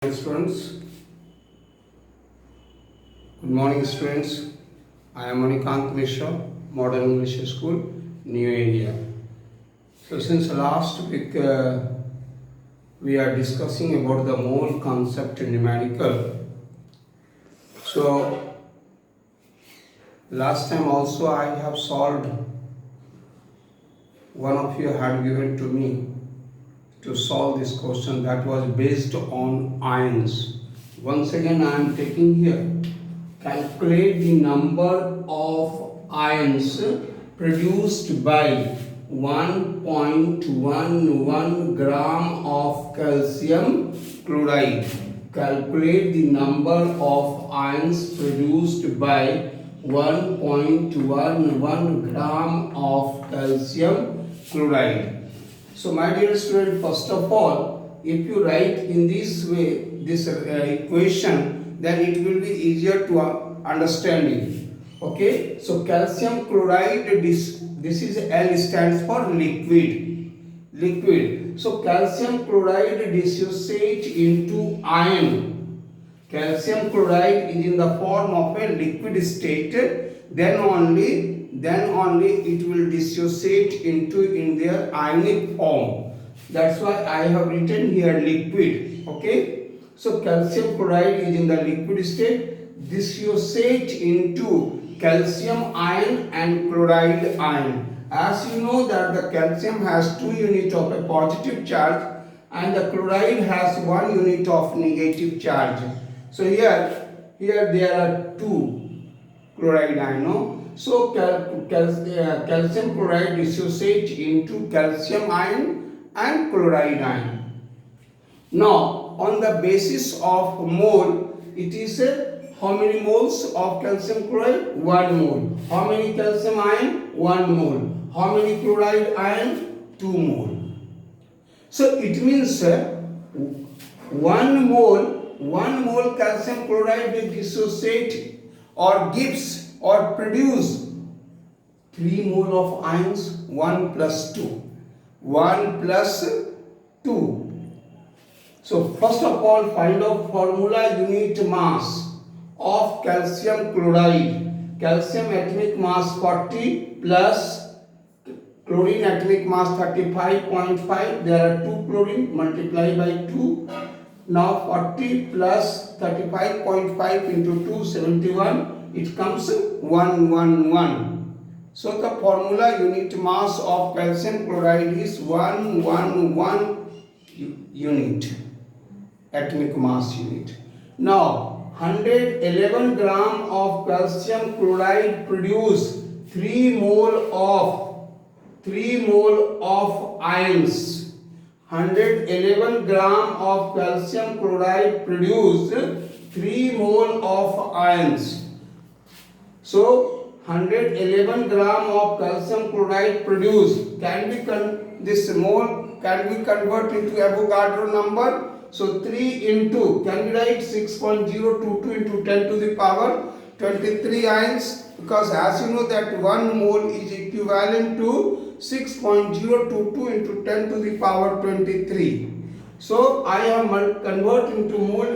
Students, good morning students. I am Manikant Mishra, Modern English School, New Area. So since last week we are discussing about the mole concept in numerical. So last time also I have solved, one of you had given to me to solve this question that was based on ions. Once again I am taking here, calculate the number of ions produced by 1.11 gram of calcium chloride. Calculate the number of ions produced by 1.11 gram of calcium chloride. So my dear student, first of all, if you write in this way this equation, then it will be easier to understand it. Okay, so calcium chloride, this is L stands for liquid. So calcium chloride dissociates into ion. Calcium chloride is in the form of a liquid state, then only it will dissociate in their ionic form. That's why I have written here liquid. Okay, so calcium chloride is in the liquid state, dissociate into calcium ion and chloride ion. As you know that the calcium has 2 units of a positive charge and the chloride has 1 unit of negative charge. So here there are 2 chloride ion. No? So calcium chloride dissociates into calcium ion and chloride ion. Now on the basis of mole, it is how many moles of calcium chloride? 1 mole. How many calcium ion? 1 mole. How many chloride ion? 2 mole. So it means 1 mole calcium chloride will dissociate or gives or produce 3 mole of ions, 1 plus 2. 1 plus 2. So first of all, find out formula unit mass of calcium chloride. Calcium atomic mass 40 plus chlorine atomic mass 35.5. There are 2 chlorine, multiply by 2. Now 40 plus 35.5 into 2, 71. It comes 111. So the formula unit mass of calcium chloride is 111 unit, atomic mass unit. Now 111 gram of calcium chloride produce 3 mole of ions. 111 gram of calcium chloride produce 3 mole of ions. So 111 gram of calcium chloride produced this mole can be converted into Avogadro number. So 3 into, can we write 6.022 into 10 to the power 23 ions, because as you know that 1 mole is equivalent to 6.022 into 10 to the power 23. So I am converted into mole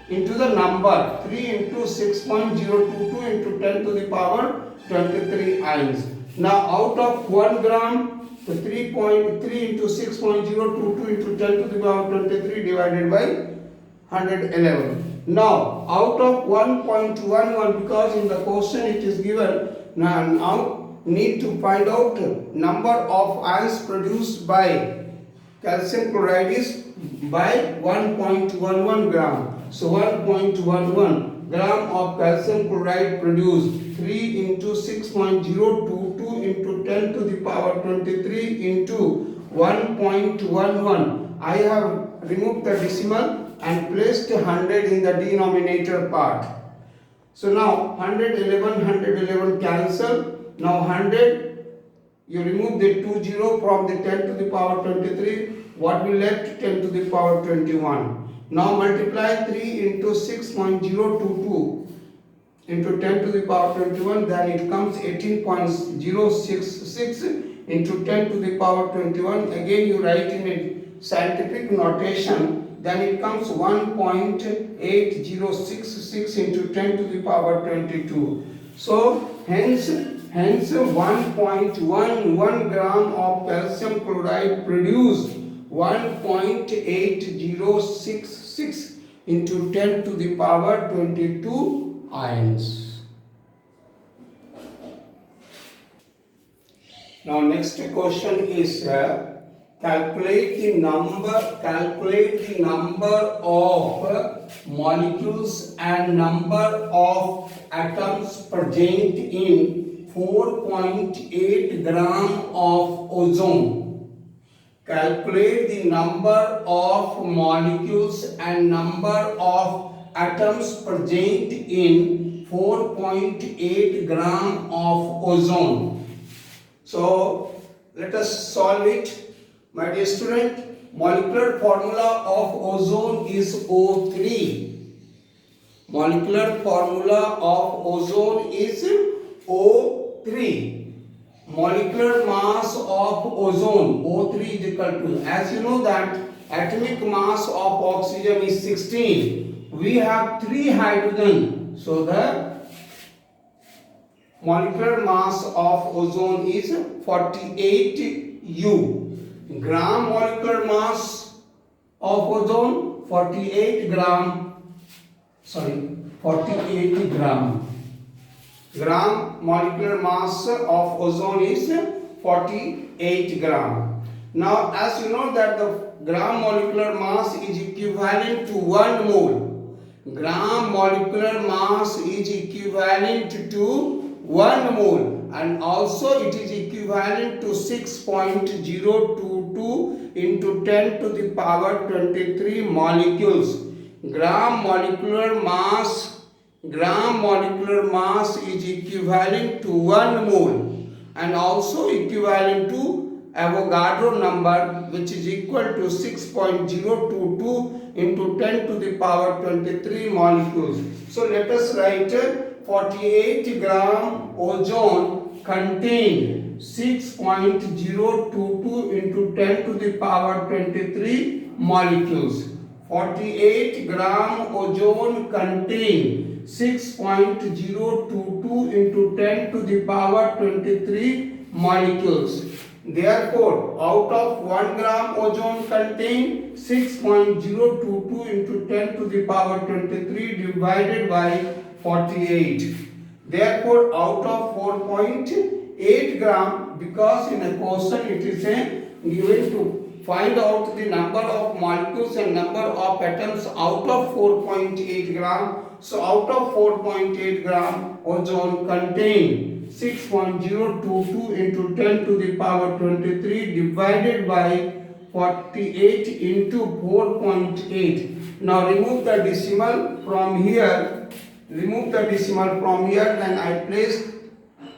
into the number 3 into 6.022 into 10 to the power 23 ions. Now out of 1 gram, the 3.3 into 6.022 into 10 to the power 23 divided by 111. Now out of 1.11, because in the question it is given, now need to find out number of ions produced by calcium chloride is by 1.11 gram. So 1.11 gram of calcium chloride produced 3 into 6.022 into 10 to the power 23 into 1.11. I have removed the decimal and placed 100 in the denominator part. So now 111 cancel. Now 100, you remove the 20 from the 10 to the power 23. What will left? 10 to the power 21. Now multiply 3 into 6.022 into 10 to the power 21, then it comes 18.066 into 10 to the power 21. Again you write in a scientific notation then it comes 1.8066 into 10 to the power 22. So hence 1.11 gram of calcium chloride produced 1.8066 into 10 to the power 22 ions. Now next question is calculate the number of molecules and number of atoms present in 4.8 gram of ozone. Calculate the number of molecules and number of atoms present in 4.8 gram of ozone. So let us solve it. My dear student, molecular formula of ozone is O3. Molecular formula of ozone is O3. Molecular mass of ozone, O3 is equal to, as you know that atomic mass of oxygen is 16. We have 3 hydrogen. So the molecular mass of ozone is 48 U. Gram molecular mass of ozone 48 gram. Gram molecular mass of ozone is 48 gram. Now as you know that the gram molecular mass is equivalent to 1 mole. Gram molecular mass is equivalent to 1 mole, and also it is equivalent to 6.022 into 10 to the power 23 molecules. Gram molecular mass is equivalent to 1 mole and also equivalent to Avogadro number, which is equal to 6.022 into 10 to the power 23 molecules. So let us write 48 gram ozone contain 6.022 into 10 to the power 23 molecules. 48 gram ozone contain 6.022 into 10 to the power 23 molecules. Therefore, out of 1 gram ozone contain 6.022 into 10 to the power 23 divided by 48. Therefore, out of 4.8 gram, because in a question it is given to find out the number of molecules and number of atoms out of 4.8 gram. So out of 4.8 gram, ozone contain 6.022 into 10 to the power 23 divided by 48 into 4.8. Now remove the decimal from here. Then I place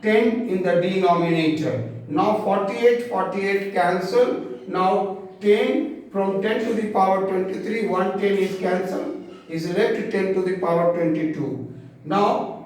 10 in the denominator. Now 48 cancel. Now 10 from 10 to the power 23, 110 is cancelled. Is left 10 to the power 22. Now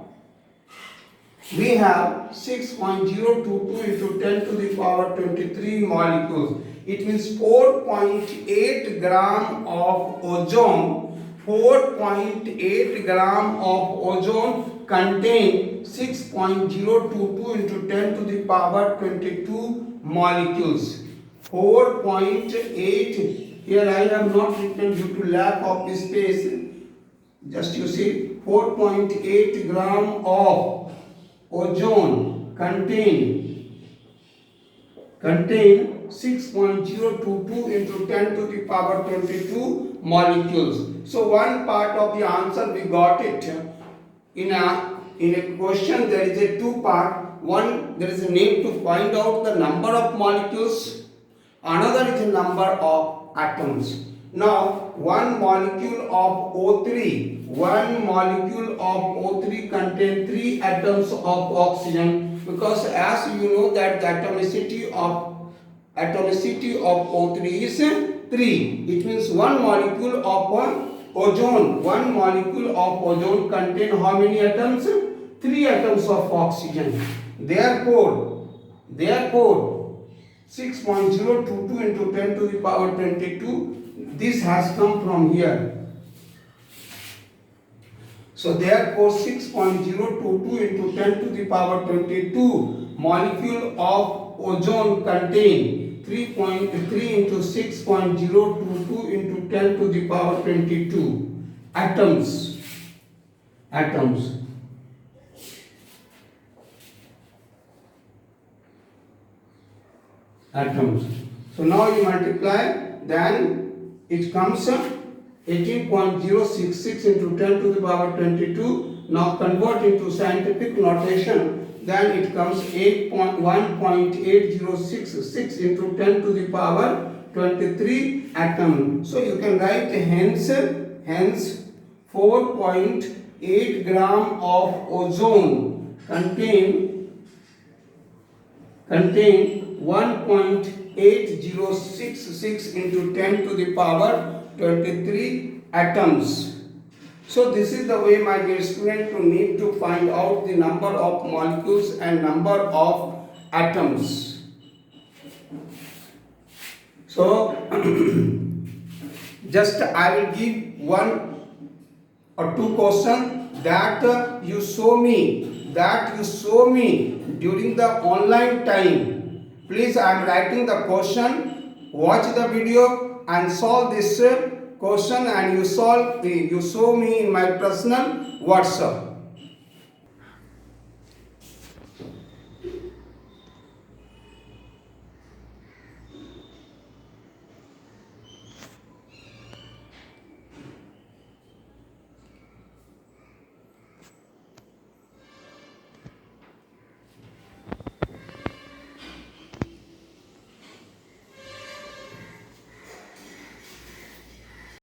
we have 6.022 into 10 to the power 23 molecules. It means 4.8 gram of ozone. 4.8 gram of ozone contain 6.022 into 10 to the power 22 molecules. 4.8, here I have not written due to lack of space. Just you see, 4.8 gram of ozone contain 6.022 into 10 to the power 22 molecules. So one part of the answer we got it. In a question there is a 2 part. One, there is a need to find out the number of molecules. Another is the number of atoms. Now one molecule of O3 contain 3 atoms of oxygen, because as you know that the atomicity of O3 is 3. It means one molecule of ozone contain how many atoms? 3 atoms of oxygen. Therefore 6.022 into 10 to the power 22 this has come from here. So therefore 6.022 into 10 to the power 22 molecule of ozone contain 3.3 into 6.022 into 10 to the power 22 atoms. Atoms. So now you multiply, then it comes 18.066 into 10 to the power 22. Now convert into scientific notation, then it comes 1.8066 into 10 to the power 23 atom. So you can write hence 4.8 gram of ozone contain 1.8066 into 10 to the power 23 atoms. So this is the way, my dear student, to need to find out the number of molecules and number of atoms. So just I will give one or two questions that you show me during the online time. Please, I am writing the question. Watch the video and solve this question, and you show me in my personal WhatsApp.